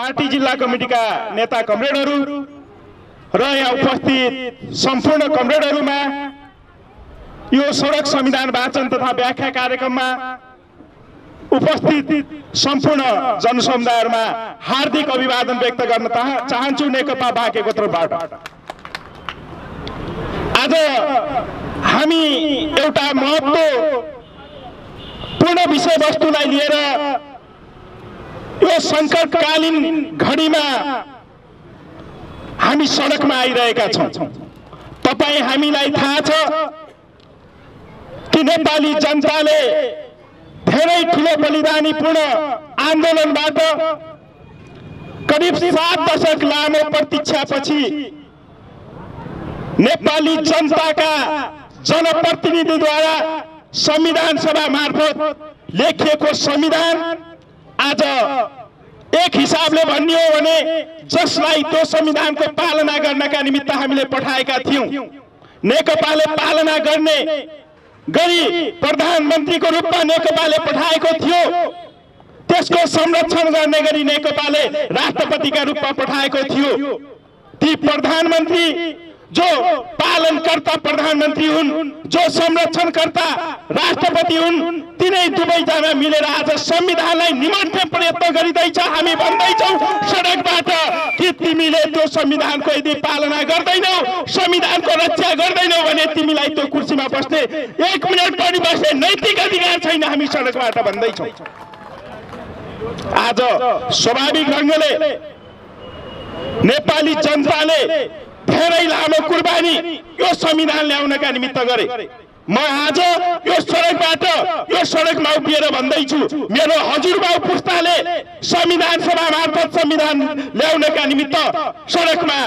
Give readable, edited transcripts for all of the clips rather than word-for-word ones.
Party जिल्ला कमिटीका नेता कमरेडहरू र यहाँ उपस्थित सम्पूर्ण कमरेडहरूमा यो सडक संविधान वाचन तथा व्याख्या कार्यक्रममा उपस्थित सम्पूर्ण जनसमुदायमा हार्दिक अभिवादन व्यक्त गर्न चाहन्छु नेकपा बाँकेको तर्फबाट। आज हामी एउटा महत्त्वपूर्ण विषयवस्तुलाई लिएर यो संकटकालीन घडीमा हामी सडकमा आइरहेका छौं। तपाई हामीलाई थाहा छ कि नेपाली जनताले धेरै ठूलो बलिदानीपूर्ण आन्दोलनबाट करिब 7 दशक लामो प्रतीक्षापछि नेपाली जनताका जनप्रतिनिधिद्वारा संविधान सभा मार्फत लेखिएको संविधान आज एक हिसाबले भन्ने हो भने जसलाई त्यो संविधानको पालना गर्नका निमित्त हामीले पठाएका थियौं, नेकपाले पालना गर्ने गरी प्रधानमन्त्रीको रूपमा नेकपाले पठाएको थियो, त्यसको संरक्षण गर्ने गरी नेकपाले राष्ट्रपतिका रूपमा पठाएको थियो। ती प्रधानमन्त्री जो पालनकर्ता प्रधानमन्त्री हुन्, जो संरक्षणकर्ता राष्ट्रपति हुन्, तिनै दुवैजना मिलेर आज संविधानलाई निमन्त्रण प्रयत्न गरिँदैछ। हामी भन्दैछौँ सडकबाट कि तिमीले त्यो संविधानको यदि पालना गर्दैनौ, संविधानको रक्षा गर्दैनौ भने तिमीलाई त्यो कुर्सीमा बस्ने 1 मिनेट पनि बस्ने नैतिक अधिकार छैन। हामी सडकबाट भन्दैछौँ। आज स्वाभाविक ढंगले नेपाली जनताले धेरै लामो कुर्बानी यो संविधान ल्याउनका निमित्त गरे। म आज यो सडकमा उभिएर भन्दैछु, मेरो हजुरबाउ पुस्ताले संविधान सभा मार्फत संविधान ल्याउनका निमित्त सडकमा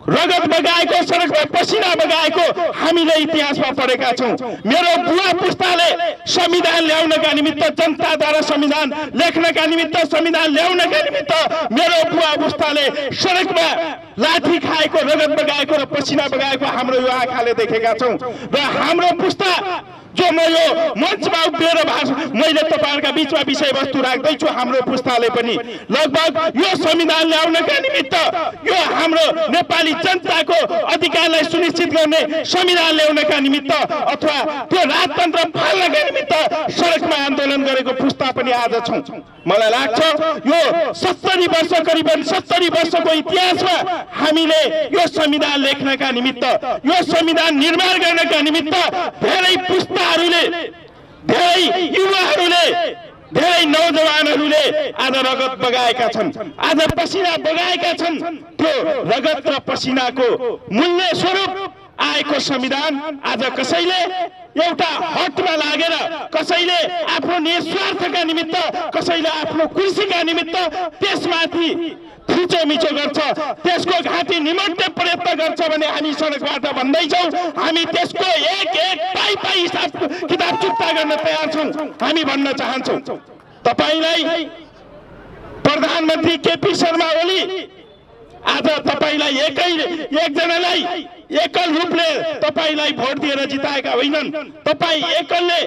रगत बगाएको, सडकमा पसिना बगाएको हामीले इतिहासमा पढेका छौं। मेरो बुवा पुस्ताले संविधान ल्याउनका निमित्त, जनताद्वारा संविधान लेख्नका निमित्त, संविधान ल्याउनका निमित्त मेरो बुवा पुस्ताले सडकमा लाठी खाएको, रगत बगाएको र पसिना बगाएको हाम्रो यो आँखाले देखेका छौं। र हाम्रो पुस्ता जो म यो मञ्चमा उभिएर मैले तपाईहरुका बीचमा विषयवस्तु राख्दैछु, हाम्रो पुस्ताले पनि लगभग यो संविधान ल्याउनका निमित्त, यो हाम्रो नेपाली जनताको अधिकारलाई सुनिश्चित गर्ने संविधान ल्याउनका निमित्त अथवा त्यो राजतन्त्र फाल्नका निमित्त सडकमा आन्दोलन गरेको पुस्ता पनि आज छौं। मलाई लाग्छ यो 70 वर्ष, करिबन 70 वर्षको इतिहासमा हामीले यो संविधान लेख्नका निमित्त, यो संविधान निर्माण गर्नका निमित्त धेरै पुस्ताहरूले, धेरै युवाहरूले, धेरै नौजवानहरूले आज रगत बगाएका छन्, आज पसिना बगाएका छन्। त्यो रगत र पसिनाको मूल्य स्वरूप आएको संविधान आज कसैले एउटा हटमा लागेर, कसैले आफ्नो निस्वार्थका निमित्त, कसैले आफ्नो कुर्सीका निमित्त त्यसमाथि थिचोमिचो गर्छ, त्यसको घाँटी निमट्ने प्रयत्न गर्छ भने हामी सडकबाट भन्दैछौँ, हामी त्यसको एक पाइ हिसाब किताब चुक्ता गर्न तयार छौं। हामी भन्न चाहन्छौं तपाईलाई प्रधानमन्त्री केपी शर्मा ओली आज तपाईलाई एकजनालाई एकल रूपले तपाईलाई भोट दिएर जिताएका होइनन्। तपाई एकलले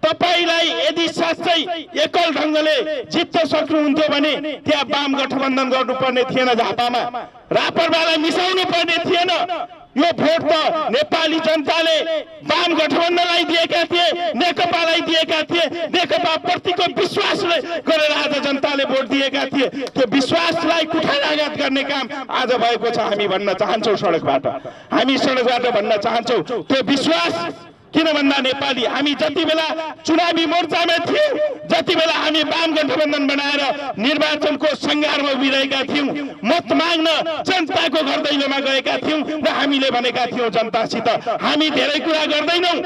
तपाईलाई यदि साँच्चै एकल ढंगले जित्न सक्नुहुन्थ्यो भने त्यहाँ वाम गठबन्धन गर्नुपर्ने थिएन, झापामा रापरवालाई मिसाउनु पर्ने थिएन। यो भोट त नेपाली जनताले वाम गठबन्धनलाई दिएका थिए, नेकपालाई दिएका थिए। नेकपा प्रतिको विश्वास गरेर आज जनताले भोट दिएका थिए। त्यो विश्वासलाई कुठाराघात गर्ने काम आज भएको छ। हामी भन्न चाहन्छौं सडकबाट, हामी सडकबाट भन्न चाहन्छौं त्यो विश्वास किन भन्दा नेपाली हामी जति बेला चुनावी मोर्चामा थियौं, जति बेला हामी वाम गठबन्धन बनाएर निर्वाचनको संघारमा उभिरहेका थियौं, मत माग्न जनताको घर दैलोमा गएका थियौं र हामीले भनेका थियौं जनतासित हामी धेरै कुरा गर्दैनौं,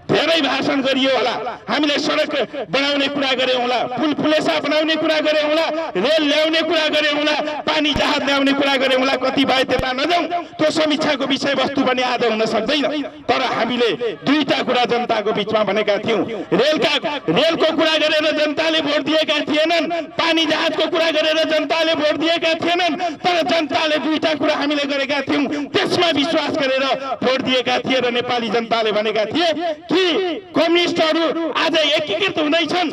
धेरै भाषण गरियो होला, हामीले सडक बनाउने कुरा गरे होला, पुल पुलेसा बनाउने कुरा गरे होला, रेल ल्याउने कुरा गरे होला, पानी जहाज ल्याउने कुरा गरे होला। कतिपय त्यता नजाउँ, त्यो समीक्षाको विषयवस्तु पनि आज हुन सक्दैन। तर हामीले दुईटा कुरा जनताको बीचमा भनेका थियौं, रेलको कुरा गरेर जनताले भोट दिएका थिएनन्, पानी जहाजको कुरा गरेर जनताले भोट दिएका थिएनन्। तर जनताले दुईटा कुरा हामीले गरेका थियौं, त्यसमा विश्वास गरेर भोट दिएका थिए र नेपाली जनताले भनेका थिए कि ती कम्युनिस्टहरू आज एकीकृत हुँदैछन्।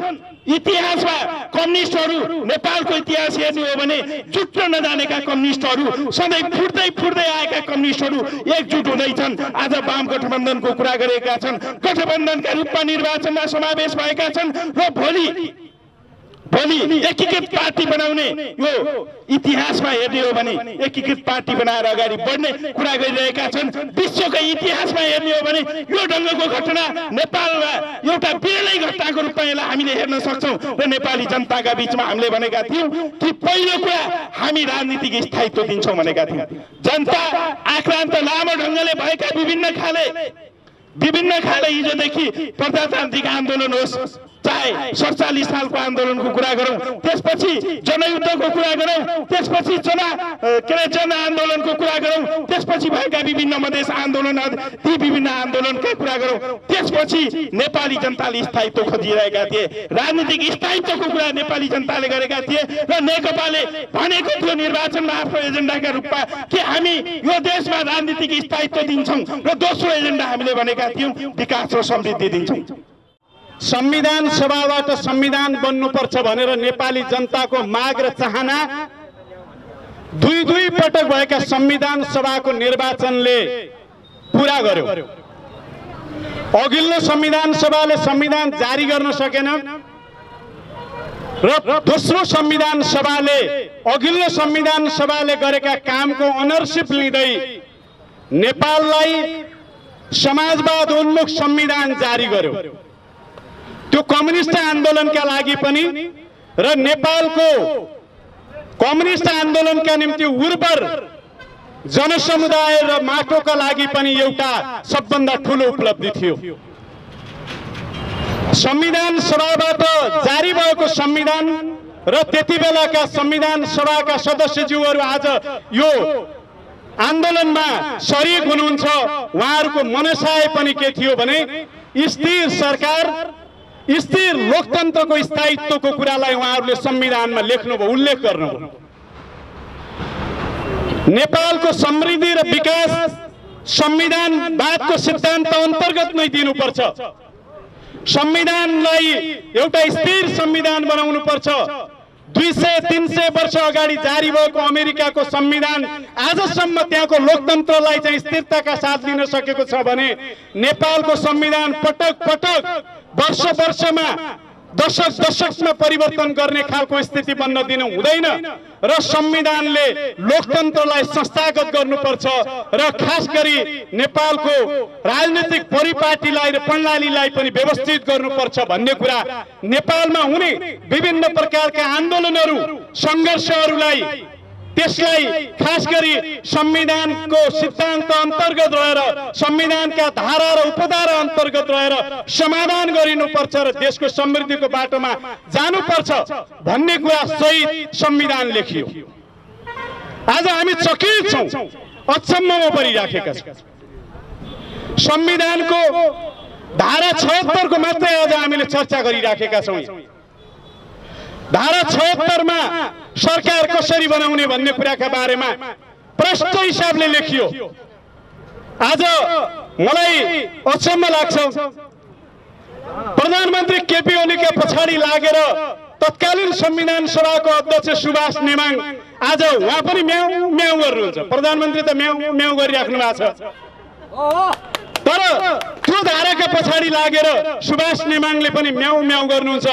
इतिहासमा कम्युनिस्टहरू नेपालको इतिहास हेर्ने हो भने जुट्न नजानेका कम्युनिस्टहरू, सधैँ फुट्दै फुट्दै आएका कम्युनिस्टहरू एकजुट हुँदैछन्। आज वाम गठबन्धनको कुरा गरेका छन्, गठबन्धनका रूपमा निर्वाचनमा समावेश भएका छन् र भोलि एकीकृत पार्टी बनाउने यो इतिहासमा हेर्ने हो भने एकीकृत पार्टी बनाएर अगाडि बढ्ने कुरा गरिरहेका छन्। विश्वको इतिहासमा हेर्ने हो भने यो ढङ्गको घटना नेपालमा एउटा विरलै घटनाको रूपमा यसलाई हामीले हेर्न सक्छौँ र नेपाली जनताका बीचमा हामीले भनेका थियौँ कि पहिलो कुरा हामी राजनीतिक स्थायित्व दिन्छौँ भनेका थियौँ। जनता आक्रान्त लामो ढङ्गले भएका विभिन्न खाले हिजोदेखि प्रजातान्त्रिक आन्दोलन होस्, चाहे 47 सालको आन्दोलनको कुरा गरौँ, त्यसपछि जनयुद्धको कुरा गरौँ, त्यसपछि जन आन्दोलनको कुरा गरौँ, त्यसपछि भएका विभिन्न मधेस आन्दोलन, ती विभिन्न आन्दोलनका कुरा गरौँ, त्यसपछि नेपाली जनताले स्थायित्व खोजिरहेका थिए। राजनीतिक स्थायित्वको कुरा नेपाली जनताले गरेका थिए र नेकपाले भनेको थियो निर्वाचनमा आफ्नो एजेन्डाका रूपमा कि हामी यो देशमा राजनीतिक स्थायित्व दिन्छौँ र दोस्रो एजेन्डा हामीले भनेका थियौँ विकास र समृद्धि दिन्छौँ। संविधान सभाबाट संविधान बन्नुपर्छ भनेर नेपाली जनताको माग र चाहना दुई पटक भएका संविधान सभाको निर्वाचनले पूरा गर्यो। अघिल्लो संविधान सभाले संविधान जारी गर्न सकेन र दोस्रो संविधान सभाले अघिल्लो संविधान सभाले गरेका कामको अनरसिप लिँदै नेपाललाई समाजवाद उन्मुख संविधान जारी गर्यो। त्यो कम्युनिस्ट आन्दोलनका लागि पनि र नेपालको कम्युनिस्ट आन्दोलनका निम्ति उर्वर जनसमुदाय र माटोका लागि पनि एउटा सबभन्दा ठूलो उपलब्धि थियो। संविधान सभाबाट जारी भएको संविधान र त्यति बेलाका संविधान सभाका सदस्यज्यूहरू आज यो आन्दोलनमा सरिक हुनुहुन्छ। उहाँहरूको मनसाय पनि के थियो भने स्थिर सरकार, स्थिर लोकतन्त्रको स्थायित्वको कुरालाई उहाँहरूले संविधानमा लेख्नुभयो, उल्लेख गर्नुभयो। नेपालको समृद्धि र विकास संविधानवादको सिद्धान्त अन्तर्गत नै दिनुपर्छ। संविधानलाई एउटा स्थिर संविधान बनाउनु पर्छ। 200-300 वर्ष अगाडि जारी भएको अमेरिकाको संविधान आजसम्म त्यहाँको लोकतन्त्रलाई चाहिँ स्थिरताका साथ लिन सकेको छ भने नेपालको संविधान पटक वर्षमा दशकमा परिवर्तन गर्ने खालको स्थिति बन्न दिनु हुँदैन र संविधानले लोकतन्त्रलाई संस्थागत गर्नुपर्छ र खास गरी नेपालको राजनीतिक परिपाटीलाई र प्रणालीलाई पनि व्यवस्थित गर्नुपर्छ भन्ने कुरा नेपालमा हुने विभिन्न प्रकारका आन्दोलनहरू, सङ्घर्षहरूलाई त्यसलाई खास गरी संविधानको सिद्धान्त अन्तर्गत रहेर, संविधानका धारा र उपधारा अन्तर्गत रहेर समाधान गरिनुपर्छ र देशको समृद्धिको बाटोमा जानुपर्छ भन्ने कुरा सहित संविधान लेखियो। आज हामी चकित छौँ, अचम्ममा परिराखेका छौँ। संविधानको धारा 76 को मात्रै आज हामीले चर्चा गरिराखेका छौँ। धारा 76 मा सरकार कसरी बनाउने भन्ने कुराका बारेमा प्रष्ट हिसाबले लेखियो। आज मलाई अचम्म लाग्छ, प्रधानमन्त्री केपी ओलीका पछाडि लागेर तत्कालीन संविधान सभाको अध्यक्ष सुभाष नेमाङ आज उहाँ पनि म्याउ म्याउ गर्नुहुन्छ। प्रधानमन्त्री त म्याउ म्याउ गरिराख्नु भएको छ, तर त्यो धाराका पछाडि लागेर सुभाष नेमाङले पनि म्याउ म्याउ गर्नुहुन्छ।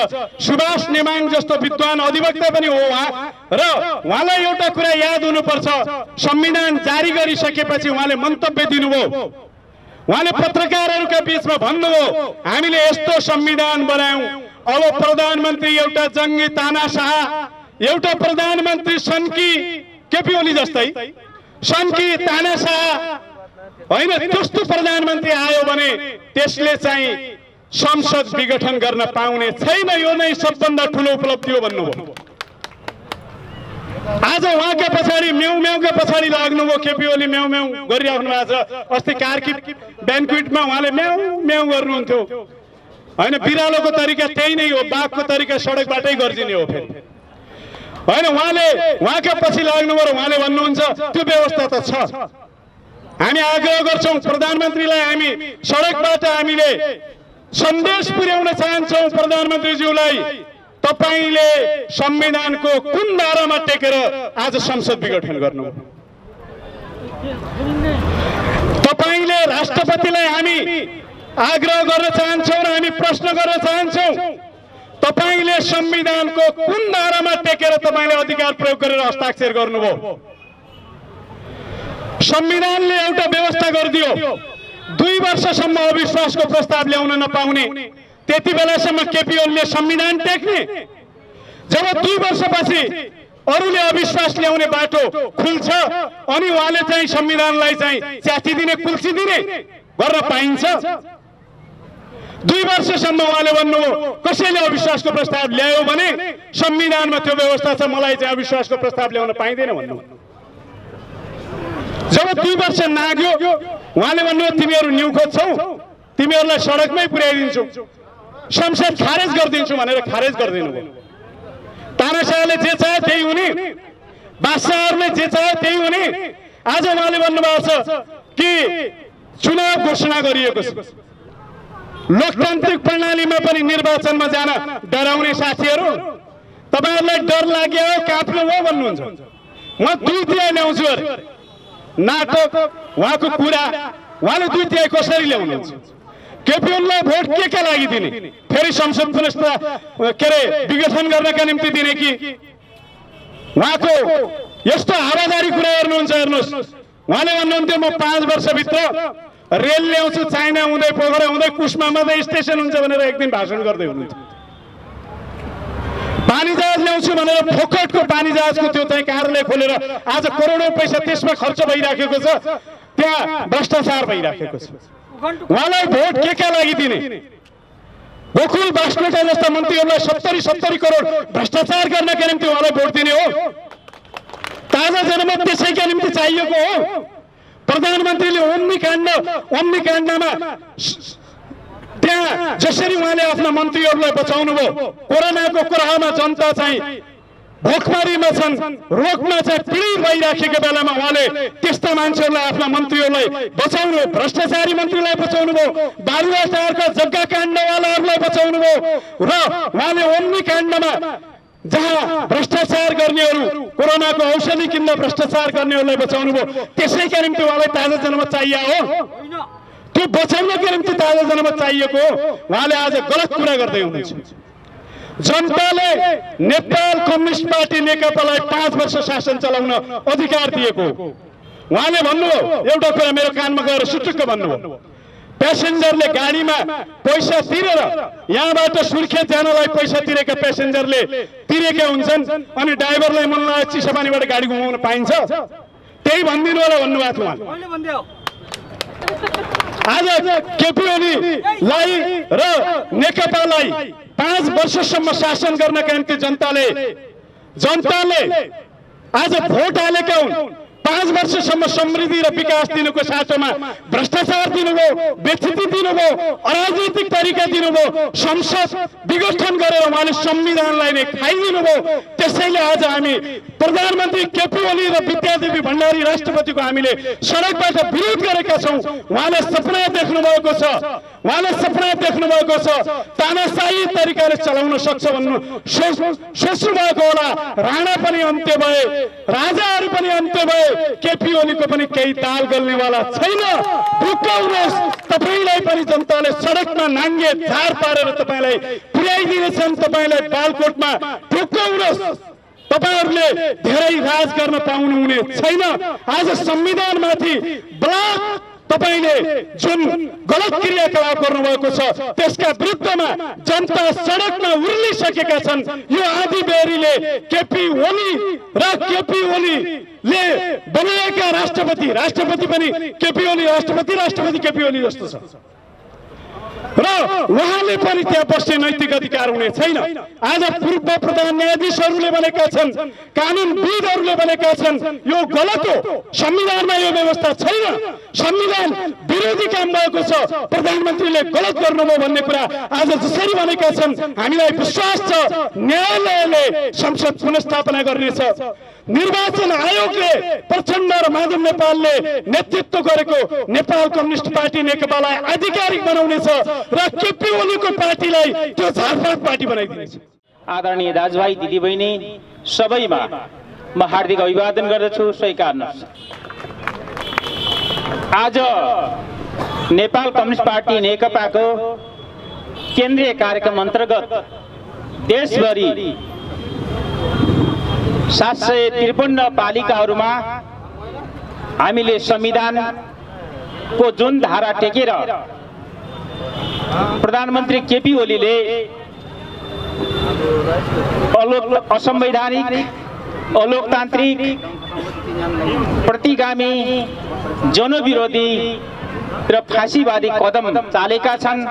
सुभाष नेमाङ जस्तो विद्वान अधिवक्ता पनि हो उहाँ, र उहाँलाई एउटा कुरा याद हुनुपर्छ, संविधान जारी गरिसकेपछि उहाँले मन्तव्य दिनुभयो। उहाँले पत्रकारहरूका बीचमा भन्नुभयो, हामीले यस्तो संविधान बनायौं, अब प्रधानमन्त्री एउटा जङ्गी तानाशाह, एउटा प्रधानमन्त्री सन्की केपी ओली जस्तै सन्की तानाशाह होइन, त्यस्तो प्रधानमन्त्री आयो भने त्यसले चाहिँ संसद विघटन गर्न पाउने छैन, यो नै सबभन्दा ठूलो उपलब्धि हो भन्नुभयो। आज उहाँका पछाडि म्याउ म्याउका पछाडि लाग्नुभयो, केपी ओली म्याउ म्याउ गरिराख्नु भएको छ। अस्ति कार्की ब्यान्क्वेटमा उहाँले म्याउ म्याउ गर्नुहुन्थ्यो। होइन, बिरालोको तरिका त्यही नै हो, बाघको तरिका सडकबाटै गर्जिने हो फेरि। होइन, उहाँले उहाँका पछि लाग्नुभयो र उहाँले भन्नुहुन्छ त्यो व्यवस्था त छ। हामी आग्रह गर्छौं प्रधानमन्त्रीलाई, हामी सडकबाट हामीले सन्देश पुर्याउन चाहन्छौं प्रधानमन्त्रीज्यूलाई, तपाईले संविधानको कुन धारामा टेकेर आज संसद विघटन गर्नु? तपाईले राष्ट्रपतिलाई हामी आग्रह गर्न चाहन्छौं र हामी प्रश्न गर्न चाहन्छौं, तपाईले संविधानको कुन धारामा टेकेर तपाईले अधिकार प्रयोग गरेर हस्ताक्षर गर्नुभयो? संविधानले एउटा व्यवस्था गरिदियो 2 वर्षसम्म अविश्वासको प्रस्ताव ल्याउन नपाउने, त्यति बेलासम्म केपी ओलीले संविधान टेक्ने। जब 2 वर्षपछि अरूले अविश्वास ल्याउने बाटो खुल्छ अनि उहाँले चाहिँ संविधानलाई चाहिँ च्यातिदिने कुल्चिदिने गर्न पाइन्छ? 2 वर्षसम्म उहाँले भन्नुभयो कसैले अविश्वासको प्रस्ताव ल्यायो भने संविधानमा त्यो व्यवस्था छ, मलाई चाहिँ अविश्वासको प्रस्ताव ल्याउन पाइँदैन भन्नु। जब 2 वर्ष नाग्यो उहाँले भन्नुभयो तिमीहरू न्यु खोज्छौ, तिमीहरूलाई सडकमै पुर्याइदिन्छु, संसद खारेज गरिदिन्छु भनेर खारेज गरिदिनु भयो। तानाशाहले जे चाहे त्यही हुने, बादशाहहरूले जे चाहे त्यही हुने। आज उहाँले भन्नुभएको छ कि चुनाव घोषणा गरिएको छ, लोकतान्त्रिक प्रणालीमा पनि निर्वाचनमा जान डराउने साथीहरू, तपाईहरुलाई डर लाग्यो काप्नु हो भन्नुहुन्छ। म 2 तिहाई ल्याउँछु अरे नाटक, उहाँको कुरा, उहाँले 2 तिहाई कसरी ल्याउनुहुन्छ? केपी ओलीलाई भोट के लागि दिने? फेरि संसद पुनः के अरे विघटन गर्नका निम्ति दिने कि? उहाँको यस्तो हावादारी कुरा गर्नुहुन्छ। हेर्नुहोस्, उहाँले भन्नुहुन्थ्यो म 5 वर्षभित्र रेल ल्याउँछु, चाइना हुँदै पोखरा हुँदै कुस्मा मात्रै स्टेसन हुन्छ भनेर एक दिन भाषण गर्दै हुनुहुन्थ्यो। पानी जहाज ल्याउँछु भनेर फोकटको पानी जहाजको त्यो चाहिँ कार्यालय खोलेर आज करोडौं पैसा त्यसमा खर्च भइराखेको छ, त्यहाँ भ्रष्टाचार भइराखेको छ। उहाँलाई भोट के लागि दिने? गोकुल बास्कोटा जस्ता मन्त्रीहरूलाई 70 करोड भ्रष्टाचार गर्नका निम्ति उहाँलाई भोट दिने हो? ताजा जनमत त्यसैका निम्ति चाहिएको हो? प्रधानमन्त्रीले ओम्नी काण्डमा त्यहाँ जसरी उहाँले आफ्ना मन्त्रीहरूलाई बचाउनु भयो, कोरोनाको कुरामा जनता चाहिँ भोकमरीमा छन्, रोगमा चाहिँ पीडित भइराखेको बेलामा उहाँले त्यस्ता मान्छेहरूलाई आफ्ना मन्त्रीहरूलाई बचाउनु, भ्रष्टाचारी मन्त्रीलाई बचाउनु भयो, बालुवा टारका जग्गा काण्डवालाहरूलाई बचाउनु भयो र उहाँले ओम्नी काण्डमा जहाँ भ्रष्टाचार गर्नेहरू, कोरोनाको औषधि किन्दा भ्रष्टाचार गर्नेहरूलाई बचाउनु भयो। त्यसैका निम्ति उहाँलाई ताजा जनमत चाहियो हो? त्यो बचाउनका निम्ति ताजा जनमत चाहिएको हो? उहाँले आज गलत कुरा गर्दै हुनुहुन्छ। जनताले नेपाल कम्युनिस्ट पार्टी नेकपालाई 5 वर्ष शासन चलाउन अधिकार दिएको। उहाँले भन्नुभयो एउटा कुरा मेरो कानमा गएर सुटुक्क भन्नुभयो, प्यासेन्जरले गाडीमा पैसा तिरेर यहाँबाट सुर्खेत जानलाई पैसा तिरेका प्यासेन्जरले तिरेका हुन्छन् अनि ड्राइभरलाई मन लाग्यो चिसापानीबाट गाडी घुमाउन पाइन्छ, त्यही भनिदिनु होला भन्नुभएको थियो उहाँले। आज केपी ओलीलाई र नेकपालाई 5 वर्षसम्म शासन गर्नका निम्ति जनताले आज भोट हालेका हुन्। 5 वर्षसम्म समृद्धि र विकास दिनुको साटोमा भ्रष्टाचार दिनुभयो, बेइज्जती दिनुभयो, अराजनीतिक तरिका दिनुभयो, संसद विघटन गरेर उहाँले संविधानलाई नै खाइदिनु भयो। त्यसैले आज हामी प्रधानमन्त्री केपी ओली र विद्यादेवी भण्डारी राष्ट्रपतिको हामीले सडकबाट विरोध गरेका छौं। उहाँले सपना देख्नु भएको छ तानाशाही तरिकाले चलाउन सक्छ भन्नु सोच्नु भएको होला। राणा पनि अन्त्य भए, राजाहरू पनि अन्त्य भए, केपी ओलीको पनि केही ताल गल्नेवाला छैन। ढुक्क हुनुहोस्, तपाईलाई पनि जनताले सडकमा नाङ्गे झार पारेर तपाईलाई पुर्याइदिनेछन्। तपाईलाई बालकोटमा ढुक्क हुनुहोस्, तपाईहरुले धेरै राज गर्न पाउनुहुने छैन। आज संविधानमाथि ब्लक तपाईले जुन गलत क्रियाकलाप गर्नुभएको छ त्यसका विरुद्धमा जनता सडकमा उर्लिसकेका छन्। यो आधी बेरीले केपी ओलीले बनाएका राष्ट्रपति पनि केपी ओली राष्ट्रपति केपी ओली जस्तो छ र उहाँले पनि त्यहाँ बस्ने नैतिक अधिकार हुने छैन। आज पूर्व प्रधान न्यायाधीशहरूले भनेका छन्, कानुनविदहरूले भनेका छन् यो गलत हो, संविधानमा यो व्यवस्था छैन। संविधान विरोधी काम भएको छ, प्रधानमन्त्रीले गलत गर्नुभयो भन्ने कुरा आज जसरी भनेका छन् हामीलाई विश्वास छ न्यायालयले संसद पुनर्स्थापना गर्नेछ। निर्वाचन आयोगले प्रचण्ड र माधव नेपालले नेतृत्व गरेको नेपाल कम्युनिस्ट पार्टी नेकपालाई आधिकारिक बनाउनेछ र केपी ओलीको पार्टीलाई त्यो झारपात पार्टी बनाइदिनेछ। आदरणीय दाजुभाइ दिदीबहिनी सबैमा म हार्दिक अभिवादन गर्दछु, स्वीकार्नुहोस्। आज नेपाल कम्युनिस्ट पार्टी नेकपाको केन्द्रीय कार्यक्रम अन्तर्गत देशभरि 753 पालिकाहरूमा हामीले संविधानको जुन धारा टेकेर प्रधानमन्त्री केपी ओलीले असंवैधानिक, अलोकतान्त्रिक, प्रतिगामी, जनविरोधी र फाँसीवादी कदम चालेका छन्,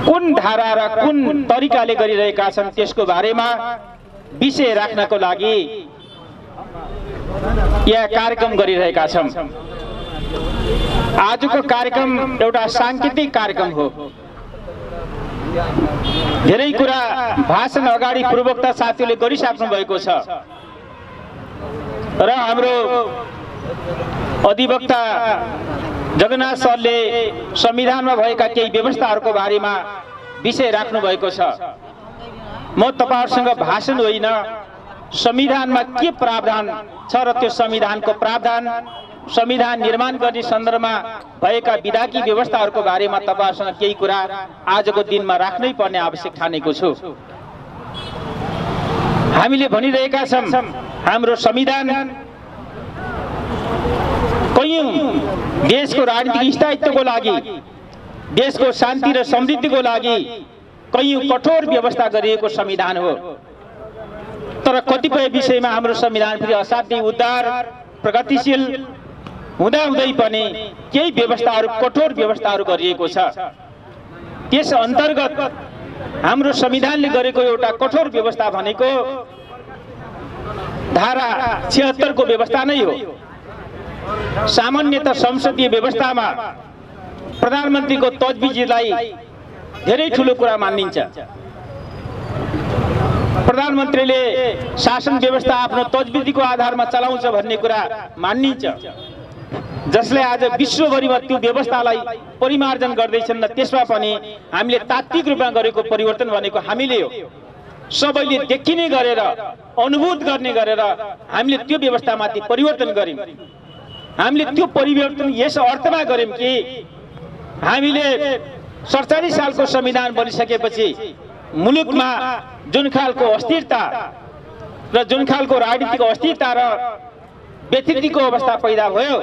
कुन धारा र कुन तरिकाले गरिरहेका छन् त्यसको बारेमा विषय राख्नको लागि यहाँ कार्यक्रम गरिरहेका छौँ। आजको कार्यक्रम एउटा सांकेतिक कार्यक्रम हो। धेरै कुरा भाषण अगाडि पूर्वोक्त साथीहरूले गरिसक्नु भएको छ र हाम्रो अधिवक्ता जगन्नाथ सरले संविधानमा भएका केही व्यवस्थाहरूको बारेमा विषय राख्नु भएको छ। म तपाईहरुसँग भाषण होइन, संविधानमा के प्रावधान छ र त्यो संविधानको प्रावधान, संविधान निर्माण गर्ने सन्दर्भमा भएका विधाकी व्यवस्थाहरूको बारेमा तपाईहरुसँग केही कुरा आजको दिनमा राख्नै पर्ने आवश्यक ठानेको छु। हामीले भनिरहेका छौं हाम्रो संविधान कयौं देशको राजनीतिक स्थायित्वको लागि, देशको शान्ति र समृद्धिको लागि कयौं कठोर व्यवस्था गरिएको संविधान हो। तर कतिपय विषयमा हाम्रो संविधान फेरि असाध्यै उदार, प्रगतिशील हुँदाहुँदै पनि केही व्यवस्थाहरू, कठोर व्यवस्थाहरू गरिएको छ। त्यस अन्तर्गत हाम्रो संविधानले गरेको एउटा कठोर व्यवस्था भनेको धारा 76 को व्यवस्था नै हो। सामान्यतः संसदीय व्यवस्थामा प्रधानमन्त्रीको तजविजलाई धेरै ठूलो कुरा मानिन्छ। प्रधानमन्त्रीले शासन व्यवस्था आफ्नो तजविजको आधारमा चलाउँछ भन्ने कुरा मानिन्छ, जसले आज विश्वभरिमा त्यो व्यवस्थालाई परिमार्जन गर्दैछन्। त्यसमा पनि हामीले तात्विक रूपमा गरेको परिवर्तन भनेको हामीले हो। सबैले देखिने गरेर, अनुभूत गर्ने गरेर हामीले त्यो व्यवस्थामाथि परिवर्तन गर्यौं। हामीले त्यो परिवर्तन यस अर्थमा गर्यौं कि हामीले 47 सालको संविधान बनिसकेपछि मुलुकमा जुन खालको अस्थिरता र जुन खालको राजनीतिक अस्थिरता र व्यथितिको अवस्था पैदा भयो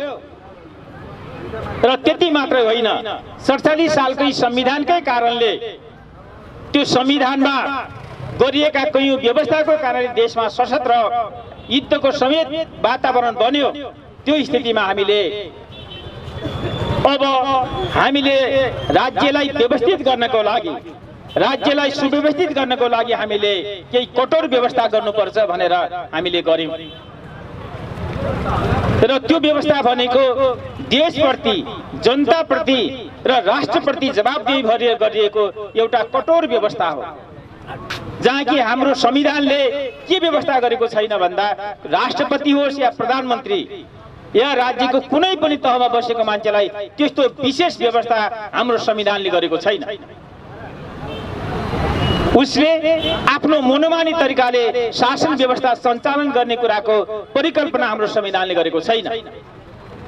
र त्यति मात्रै होइन, 47 सालकै संविधानकै कारणले त्यो संविधानमा गरिएका कयौं व्यवस्थाको कारणले देशमा सशस्त्र युद्धको समेत वातावरण बन्यो। त्यो स्थितिमा हामीले राज्यलाई व्यवस्थित गर्नको लागि, राज्यलाई सुव्यवस्थित गर्नको लागि हामीले केही कठोर व्यवस्था गर्नुपर्छ भनेर हामीले गर्यौं। र त्यो व्यवस्था भनेको देशप्रति, जनताप्रति र राष्ट्रप्रति जवाबदेही भएर गरिएको एउटा कठोर व्यवस्था हो, जहाँ कि हाम्रो संविधानले के व्यवस्था गरेको छैन भन्दा राष्ट्रपति होस् या प्रधानमन्त्री या राज्यको कुनै पनि तहमा बसेको मान्छेलाई त्यस्तो विशेष व्यवस्था हाम्रो संविधानले गरेको छैन। उसले आफ्नो मनोमानी तरिकाले शासन व्यवस्था सञ्चालन गर्ने कुराको परिकल्पना हाम्रो संविधानले गरेको छैन।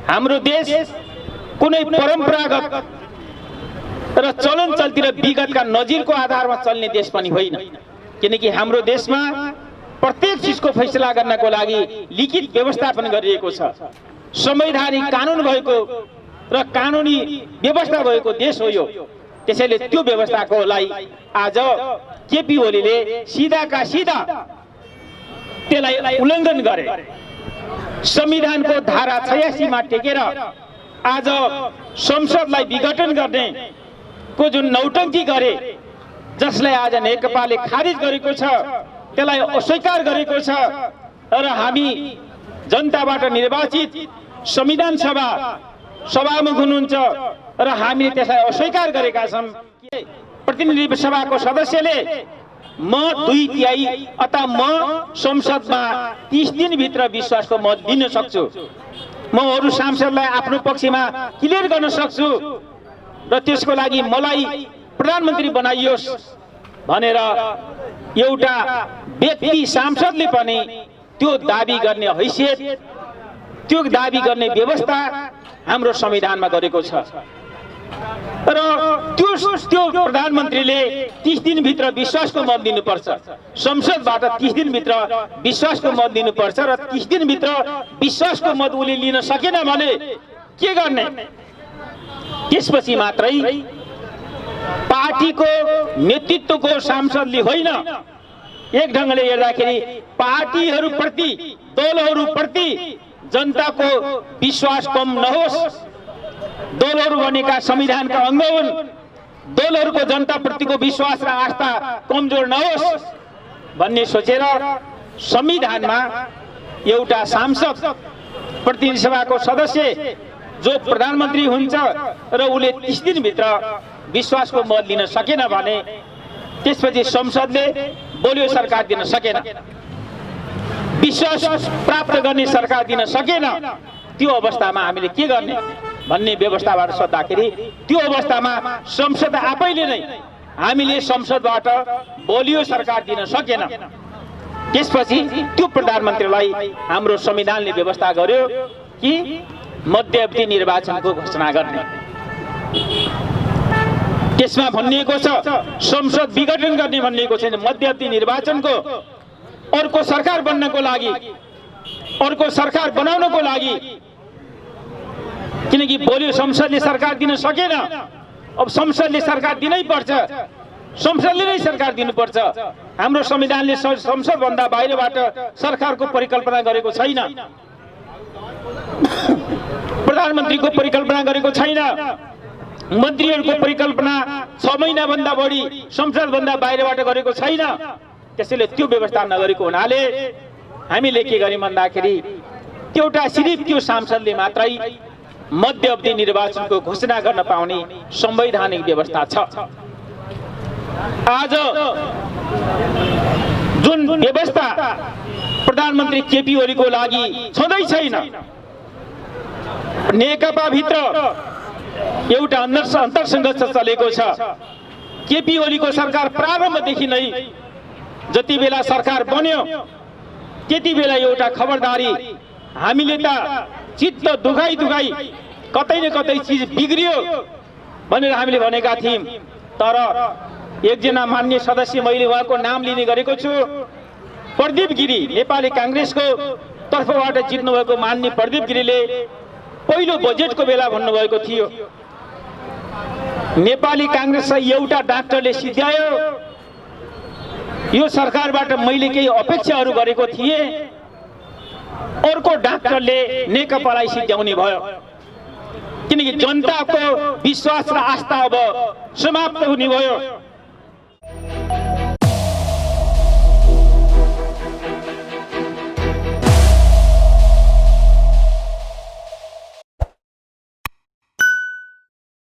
हाम्रो देश कुनै परम्परागत र चलन चल्ती र विगतका नजिरको आधारमा चल्ने देश पनि होइन, किनकि हाम्रो देशमा प्रत्येक चीजको फैसला गर्नको लागि लिखित व्यवस्थापन गरिएको छ। संवैधानिक कानुन भएको र कानुनी व्यवस्था भएको देश हो यो। त्यसैले त्यो व्यवस्थाको लागि आज केपी ओलीले सिधाका सिधा त्यसलाई उल्लङ्घन गरे। संविधानको धारा 86 मा टेकेर आज संसदलाई विघटन गर्ने को जुन नौटंकी गरे, जसलाई आज नेकपाले खारिज गरेको छ, त्यसलाई अस्वीकार गरेको छ र हामी जनताबाट निर्वाचित संविधान सभामुख हुनुहुन्छ र हामीले त्यसलाई अस्वीकार गरेका छौँ। प्रतिनिधि सभाको सदस्यले म 2/3 अथवा म संसदमा 30 दिनभित्र विश्वासको मत दिन सक्छु, म अरू सांसदलाई आफ्नो पक्षमा क्लियर गर्न सक्छु र त्यसको लागि मलाई प्रधानमन्त्री बनाइयोस् भनेर एउटा व्यक्ति सांसदले पनि त्यो दाबी गर्ने हैसियत, त्यो दाबी गर्ने व्यवस्था हाम्रो संविधानमा गरेको छ। र त्यो प्रधानमन्त्रीले 30 दिनभित्र विश्वासको मत दिनुपर्छ, संसदबाट 30 दिनभित्र विश्वासको मत दिनुपर्छ र 30 दिनभित्र विश्वासको मत उले लिन सकेन भने के गर्ने? त्यसपछि मात्रै पार्टीको नेतृत्वको सांसदले होइन, एक ढङ्गले हेर्दाखेरि पार्टीहरूप्रति, दलहरूप्रति जनताको विश्वास कम नहोस्, दलहरू भनेका संविधानका अङ्ग हुन्, दलहरूको जनताप्रतिको विश्वास र आस्था कमजोर नहोस् भन्ने सोचेर संविधानमा एउटा सांसद, प्रतिनिधि सभाको सदस्य जो प्रधानमन्त्री हुन्छ र उले 30 दिनभित्र विश्वासको मत लिन सकेन भने त्यसपछि संसदले बलियो सरकार दिन सकेन, विश्वास प्राप्त गर्ने सरकार दिन सकेन। त्यो अवस्थामा हामीले के गर्ने भन्ने व्यवस्थाबाट सोद्धाखेरि त्यो अवस्थामा संसद आफैले नै हामीले संसदबाट बलियो सरकार दिन सकेन। त्यसपछि त्यो प्रधानमन्त्रीलाई हाम्रो संविधानले व्यवस्था गर्यो कि मध्यावधि निर्वाचनको घोषणा गर्ने। त्यसमा भनिएको छ संसद विघटन गर्ने भनिएको छैन, मध्यावधि निर्वाचनको अर्को सरकार बन्नको लागि, अर्को सरकार बनाउनको लागि, किनकि बलियो संसदले सरकार दिन सकेन, अब संसदले सरकार दिनै पर्छ, संसदले नै सरकार दिनुपर्छ। हाम्रो संविधानले संसदभन्दा बाहिरबाट सरकारको परिकल्पना गरेको छैन, प्रधानमन्त्रीको परिकल्पना गरेको छैन, मन्त्रीहरूको परिकल्पना 6 महिनाभन्दा बढी संसदभन्दा बाहिरबाट गरेको छैन। त्यसैले त्यो व्यवस्था नगरेको हुनाले हामीले के गर्यौं भन्दाखेरि एउटा सिर्फ त्यो सांसदले मात्रै मध्यावधि निर्वाचनको घोषणा गर्न पाउने संवैधानिक व्यवस्था छ। आज जुन व्यवस्था प्रधानमन्त्री केपी ओलीको लागि छँदै छैन, नेकपा भित्र एउटा अन्तरसङ्घर्ष चलेको छ। केपी ओलीको सरकार प्रारम्भदेखि नै जति बेला सरकार बन्यो त्यति बेला एउटा खबरदारी, हामीले त चित्त दुखाइ कतै न कतै चिज बिग्रियो भनेर हामीले भनेका थियौं। तर एकजना मान्य सदस्य, मैले उहाँको नाम लिने गरेको छु, प्रदीप गिरी, नेपाली कांग्रेसको तर्फबाट जित्नु भएको मान्य प्रदीप गिरीले पहिलो बजेटको बेला भन्नुभएको थियो, नेपाली कांग्रेसलाई एउटा डाक्टरले सिध्यायो, यो सरकारबाट मैले केही अपेक्षाहरू गरेको थिएँ, अर्को डाक्टरले नेकपालाई सिध्याउने भयो। किनकि जनताको विश्वास र आस्था अब समाप्त हुने भयो।